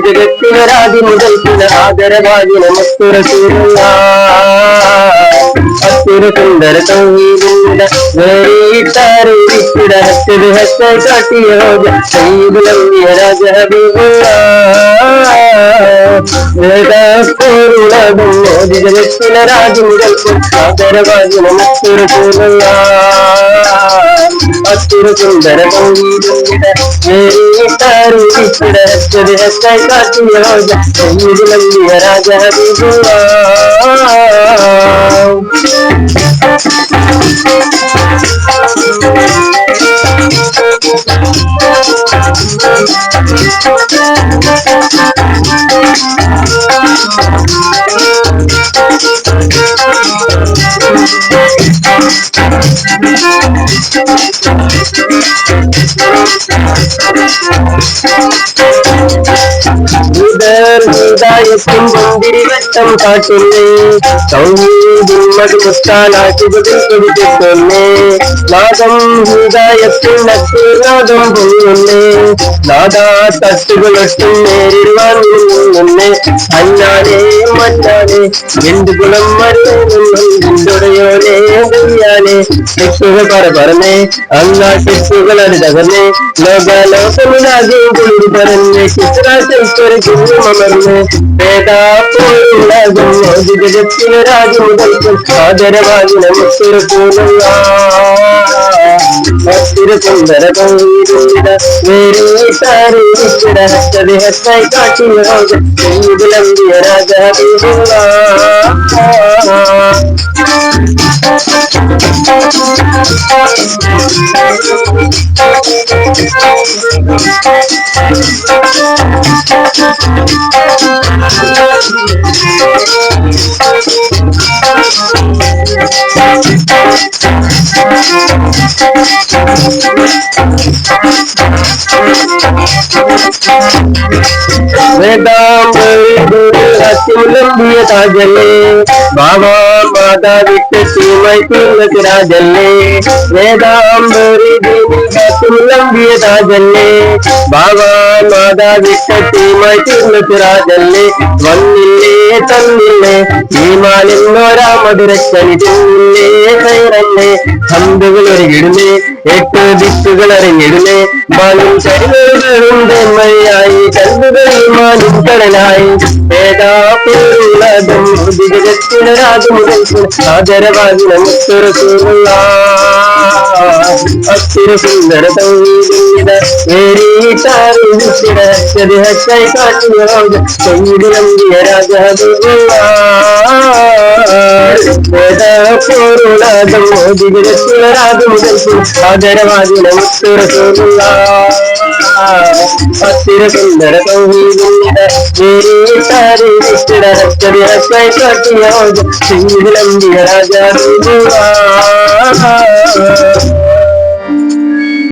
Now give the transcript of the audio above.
ജഗത്തിനരാതി മുതൽ ആദരവാദി നമസ്തുര അസുര സുന്ദര തൗഹീദിന്റെ വേറിട്ടാറിയിട ഹസ്സത് ഹസ്സ കാട്ടിയോജ സയ്യിദുൽ രാജ ഹബീബുള്ള വേദാസ്പോരുളതും ജഗത്തിനരാതി മുതൽ ആദരവാദി നമസ്തുര അസുര സുന്ദര തൗഹീദിന്റെ വേറിട്ടാറിയിട ഹസ്സത് ഹസ്സ കാട്ടിയോജ സയ്യിദുൽ രാജ ഹബീബുള്ള ഹിദായത്തിൻ മുന്തിരിവട്ടം കാട്ടുന്നേ തൗഹീദിൻ മധുമുസ്താനാക്കിയതിൽ കൊടുത്തിട്ടുന്നേ നാദം ഹിദായത്തിൻ നത്തൂർനാദം പൊങ്ങുന്നേ നാദാ തട്ടുകളൊട്ടും നേരിടുവാൻ നിന്നേ അന്നാനേ മന്നാനേ എന്ത് ഗുണം മരുന്നുടയോനേ ദയ്യാനേ ശിക്ഷകൾ പറഞ്ഞേ അന്നാ ശിക്ഷകൾ തകർന്നേ ലോകലോകമിലാകെ കുളിർ പറഞ്ഞ് ചിത്രാശേശ്വര കുഞ്ഞുമർന്ന് വേദാപ്പോഴുള്ളതും ജഗത്തിനരാജി മുതൽക്കും ആദരവാദി നമസ്തുര പൂർണ്ണ മസ്തിര സുന്ദര കൗരീര വേരീട്ടാറിയിട ഹസ്സതി ഹസ്സായി കാട്ടിയോജ സയ്യിദുൽ രാജ ഹബീബുള്ള വേദാംബിയ താജല്ലേ ബാബാ മാതാ വിട്ട് സീമായി തീർന്നത് രാജല്ലേ വേദാംബിയ താജല്ലേ ബാബാ മാതാ വിട്ട് സീമായി തീർന്നത് രാജല്ലേ വന്നില്ലേ തന്നില്ലേ ഈമാനിന്നോരാ മധുരച്ചനിതില്ലേ കയറല്ലേ ഹന്തുകൾ ഒരുകിടുന്നേ 8 ദിക്കുകൾ അറിഞ്ഞിടുന്നേ മാനും ചരിവുകളുണ്ട് മഴയായി കൽബുകൾ മാനും കടലായി വേദാപൂർള്ളതും ജഗത്തിനരാജ മുതൽക്കും ആദരവാദി നമസ്തുര അസുര സുന്ദര തൗഹീദിന വേരീട്ടാറിയിട ഹസ്സതി ഹസ്സായി കാട്ടിയോജ സയ്യിദുൽ രാജ ഹബീബുള്ള വേദാപൂർള്ളതും ജഗത്തിനരാജ മുതൽക്കും ആദരവാദി നമസ്തുര അസുര സുന്ദര തൗഹീദിന വേരീട്ടാറിയിട ഹസ്സതി ഹസ്സായി കാട്ടിയോജ സയ്യിദുൽ രാജ ഹബീബുള്ള